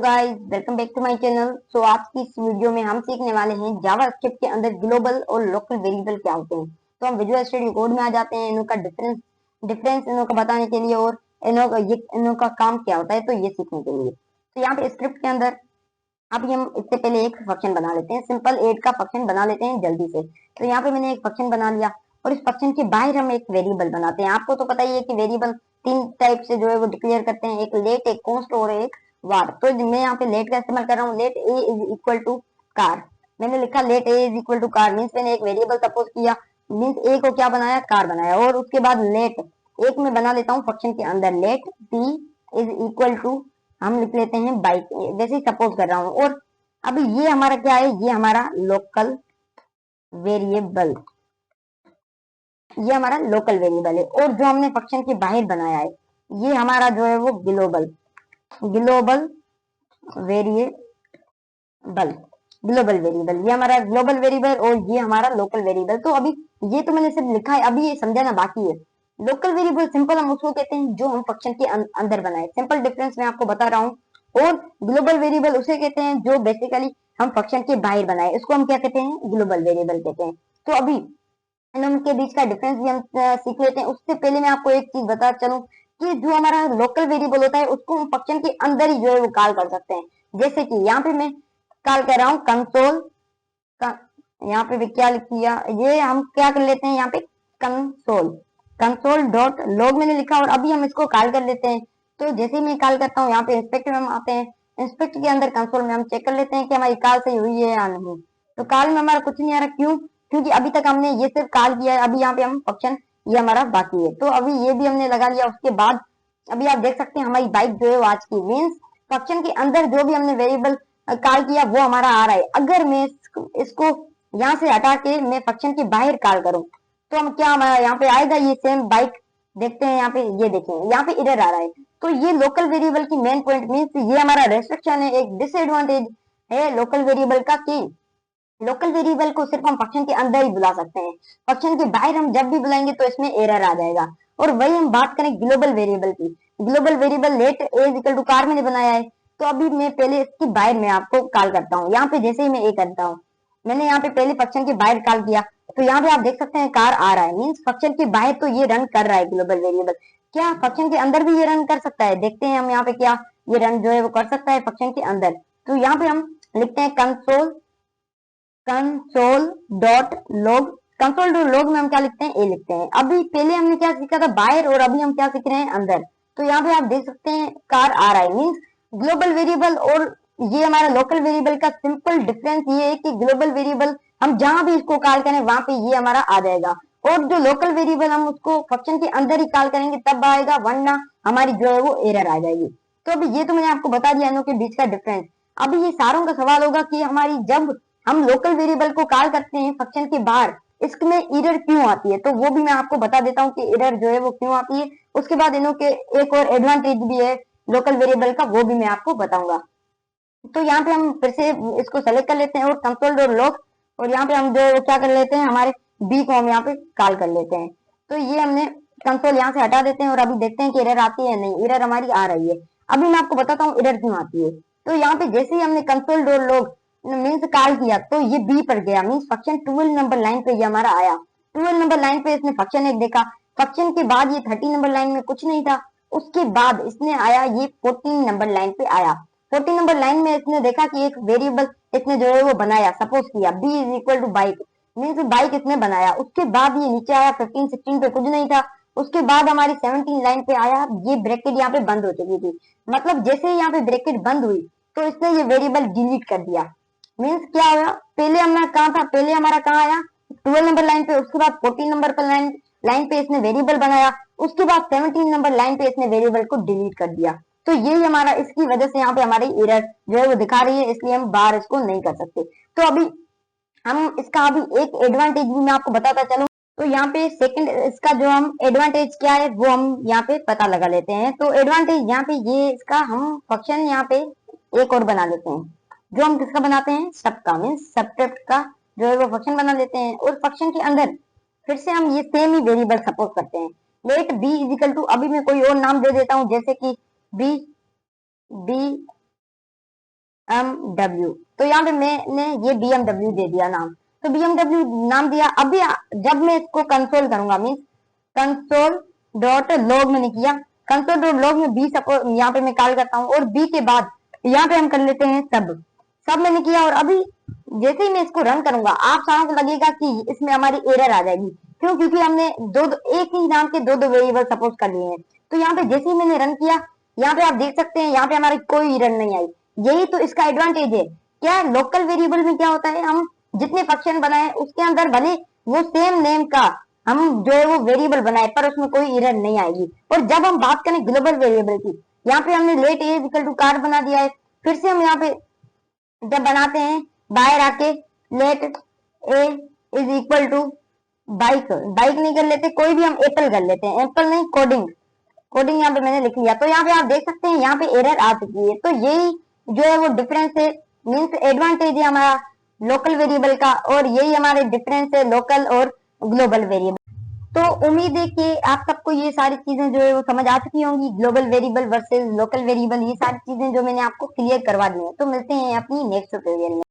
Guys, welcome back to my channel. So आज की इस वीडियो में हम सीखने वाले हैं जावास्क्रिप्ट के अंदर ग्लोबल और लोकल वेरिएबल क्या होते हैं। तो हम विजुअल स्टूडियो कोड में आ जाते हैं इनका डिफरेंस इनों का बताने के लिए और इनों का काम क्या होता है, तो ये सीखने के लिए। तो यहाँ पे स्क्रिप्ट के अंदर अभी हम इससे पहले एक फंक्शन बना लेते हैं, सिंपल एड का फंक्शन बना लेते हैं जल्दी से। तो यहाँ पे मैंने एक फंक्शन बना लिया और इस फंक्शन के बाहर हम एक वेरिएबल बनाते हैं। आपको तो पता ही है कि वेरिएबल तीन टाइप से जो है वो डिक्लेयर करते हैं, एक लेट, एक कॉन्स्ट और एक वार। तो मैं यहाँ पे लेट का इस्तेमाल कर रहा हूँ। Let a is equal to car. मैंने लिखा let a is equal to car, means मैंने एक वेरिएबल सपोज किया, मीन्स ए को क्या बनाया, कार बनाया। और उसके बाद लेट एक में बना लेता हूँ फंक्शन के अंदर let b is equal to, हम लिख लेते हैं बाइक, वैसे ही सपोज कर रहा हूँ। और अभी ये हमारा क्या है, ये हमारा लोकल वेरिएबल, ये हमारा लोकल वेरिएबल है। और जो हमने फंक्शन के बाहर बनाया है ये हमारा जो है वो ग्लोबल वेरिएबल ग्लोबल वेरिएबल, ये हमारा ग्लोबल वेरिएबल और ये हमारा लोकल वेरिएबल। तो अभी ये तो मैंने सिर्फ लिखा है, अभी ये समझाना बाकी है। लोकल वेरिएबल सिंपल हम उसको कहते हैं जो हम फंक्शन के अंदर बनाए, सिंपल डिफरेंस मैं आपको बता रहा हूँ। और ग्लोबल वेरिएबल उसे कहते हैं जो बेसिकली हम फंक्शन के बाहर बनाए, इसको हम क्या कहते हैं, ग्लोबल वेरिएबल कहते हैं। तो अभी इनके बीच का डिफरेंस भी हम सीख लेते हैं। उससे पहले मैं आपको एक चीज बता चलूं कि जो हमारा लोकल वेरिएबल होता है उसको हम फंक्शन के अंदर ही जो है वो कॉल कर सकते हैं। जैसे कि यहाँ पे मैं कॉल कर रहा हूँ कंसोल का, यहाँ पे भी क्या लिख दिया, ये हम क्या कर लेते हैं, यहाँ पे कंसोल कंसोल डॉट लॉग मैंने लिखा और अभी हम इसको कॉल कर लेते हैं। तो जैसे ही मैं कॉल करता हूँ यहाँ पे इंस्पेक्ट में हम आते हैं, इंस्पेक्ट के अंदर कंसोल में हम चेक कर लेते हैं कि हमारी कॉल सही हुई है या नहीं। तो कॉल में हमारा कुछ नहीं आ रहा, क्यों, क्योंकि अभी तक हमने ये सिर्फ कॉल किया है। अभी यहाँ पे हम फंक्शन, ये हमारा बाकी है। तो अभी ये भी हमने लगा लिया। उसके बाद अभी आप देख सकते हैं हमारी बाइक जो है वो आज की, मीन्स फंक्शन के अंदर जो भी हमने वेरिएबल कॉल किया वो हमारा आ रहा है। अगर मैं इसको यहाँ से हटा के मैं फंक्शन के बाहर कॉल करूं तो हम क्या, हमारा यहाँ पे आएगा ये सेम बाइक। देखते हैं यहाँ पे, ये देखें यहाँ पे एरर आ रहा है। तो ये लोकल वेरिएबल की मेन पॉइंट, मीन्स ये हमारा रेस्ट्रिक्शन है, एक डिसएडवांटेज है लोकल वेरिएबल का, कि लोकल वेरिएबल को सिर्फ हम फंक्शन के अंदर ही बुला सकते हैं। फंक्शन के बाहर हम जब भी बुलाएंगे तो इसमें एरर आ जाएगा। और वही हम बात करें ग्लोबल वेरिएबल की, global variable let a equal to car मैंने बनाया है। तो अभी मैं पहले इसकी बाहर में आपको कॉल करता हूँ। यहाँ पे जैसे ही मैं ए करता हूँ, मैंने यहाँ पे पहले फंक्शन के बाहर कॉल किया, तो यहाँ पे आप देख सकते हैं कार आ रहा है, मीन्स फंक्शन के बाहर तो ये रन कर रहा है ग्लोबल वेरिएबल। क्या फंक्शन के अंदर भी ये रन कर सकता है, देखते हैं हम यहाँ पे, क्या ये रन जो है वो कर सकता है फंक्शन के अंदर। तो यहाँ पे हम लिखते हैं console dot log, console dot log में हम क्या लिखते हैं, ए लिखते हैं। अभी पहले हमने क्या सीखा था, बाहर, और अभी हम क्या सीख रहे हैं, अंदर। तो यहाँ पे आप देख सकते हैं कार आ रहा है, मीन्स ग्लोबल वेरिएबल और ये हमारा लोकल वेरिएबल का सिंपल डिफरेंस ये है कि ग्लोबल वेरिएबल हम जहां भी इसको कॉल करें वहां पे ये हमारा आ जाएगा, और जो लोकल वेरिएबल हम उसको फंक्शन के अंदर ही कॉल करेंगे तब आएगा, वरना हमारी जो है वो एरर आ जाएगी। तो अभी ये तो मैंने आपको बता दिया इनके बीच का डिफरेंस। अभी ये सारों का सवाल होगा कि हमारी जब हम लोकल वेरिएबल को कॉल करते हैं फंक्शन के बाहर, इसमें एरर क्यों आती है, तो वो भी मैं आपको बता देता हूँ कि एरर जो है वो क्यों आती है। उसके बाद इनों के एक और एडवांटेज भी है लोकल वेरिएबल का, वो भी मैं आपको बताऊंगा। तो यहाँ पे हम फिर से इसको सेलेक्ट कर लेते हैं और कंसोल डॉट लॉग, और यहाँ पे हम जो क्या कर लेते हैं, हमारे बी को हम यहाँ पे कॉल कर लेते हैं। तो ये हमने कंसोल यहाँ से हटा देते हैं और अभी देखते हैं कि एरर आती है, नहीं एरर हमारी आ रही है। अभी मैं आपको बताता हूँ एरर क्यों आती है। तो यहाँ पे जैसे ही हमने console dot log means call किया तो ये बी पर गया, मीन्स फंक्शन 12 नंबर लाइन पे ये हमारा आया। 12 नंबर लाइन पे इसने फंक्शन एक देखा, फंक्शन के बाद ये 30 नंबर लाइन में कुछ नहीं था, उसके बाद इसने आया ये 14 नंबर लाइन पे आया। 14 नंबर लाइन में इसने देखा कि एक वेरिएबल इसने जो है वो बनाया, सपोज किया b is equal to bike, means bike इसने बनाया। उसके बाद ये नीचे आया 15 16 पे कुछ नहीं था, उसके बाद हमारी 17 लाइन पे आया, ये ब्रैकेट यहाँ पे बंद हो चुकी थी। मतलब जैसे ही यहाँ पे ब्रैकेट बंद हुई तो इसने ये वेरिएबल डिलीट कर दिया। मीन्स क्या हुआ, पहले हमारा कहाँ था, पहले हमारा कहाँ आया 12 नंबर लाइन पे, उसके बाद 14 नंबर पर लाइन पे इसने वेरिएबल बनाया, उसके बाद 17 नंबर लाइन पे इसने वेरिएबल को डिलीट कर दिया। तो यही हमारा, इसकी वजह से यहाँ पे हमारी एरर जो है वो दिखा रही है, इसलिए हम बाहर इसको नहीं कर सकते। तो अभी हम इसका अभी एक एडवांटेज भी मैं आपको बताता चलूं। तो यहाँ पे सेकंड इसका जो हम एडवांटेज क्या है वो हम यहाँ पे पता लगा लेते हैं। तो एडवांटेज यहाँ पे ये इसका, हम फंक्शन यहाँ पे एक और बना लेते हैं, जो हम किसका बनाते हैं, सब का, मीन्स सब्ट्रैक्ट का जो है वो फंक्शन बना लेते हैं। और फंक्शन के अंदर फिर से हम ये सेम ही वेरिएबल सपोज करते हैं, लेट बी इजिकल टू, अभी मैं कोई और नाम दे देता हूँ, जैसे कि बी बी BMW। तो यहाँ पे मैंने ये BMW दे दिया नाम, तो BMW नाम दिया। अभी जब मैं इसको कंसोल करूंगा, मीन्स कंसोल डॉट लॉग मैंने किया, कंसोल डॉट लॉग में बी सपोज यहाँ पे मैं कॉल करता हूँ, और बी के बाद यहाँ पे हम कर लेते हैं सब मैंने किया। और अभी जैसे ही मैं इसको रन करूंगा, आप सारों को लगेगा कि इसमें हमारी एरर आ जाएगी। क्यों? क्योंकि हमने एक ही नाम के दो वेरिएबल सपोज कर लिए हैं। तो यहाँ पे जैसे ही मैंने रन किया, यहाँ पे आप देख सकते हैं यहाँ पे हमारी कोई एरर नहीं आई। यही तो इसका एडवांटेज है। क्या लोकल वेरिएबल में क्या होता है, हम जितने फंक्शन बनाए उसके अंदर भले वो सेम नेम का हम जो है वो वेरिएबल बनाए, पर उसमें कोई एरर नहीं आएगी। और जब हम बात करें ग्लोबल वेरिएबल की, यहाँ पे हमने let a equal to car बना दिया है। फिर से हम यहाँ पे जब बनाते हैं बाहर आके let a is equal to bike नहीं कर लेते, कोई भी हम एप्पल कर लेते हैं, एप्पल नहीं कोडिंग यहाँ पे मैंने लिख लिया। तो यहाँ पे आप देख सकते हैं यहाँ पे एरर आ चुकी है। तो यही जो है वो डिफरेंस है, मीन्स एडवांटेज है हमारा लोकल वेरिएबल का, और यही हमारे डिफरेंस है लोकल और ग्लोबल वेरिएबल। तो उम्मीद है कि आप सबको ये सारी चीजें जो है वो समझ आ चुकी होंगी, global variable versus local variable, ये सारी चीजें जो मैंने आपको क्लियर करवा दी है। तो मिलते हैं अपनी नेक्स्ट ट्यूटोरियल में।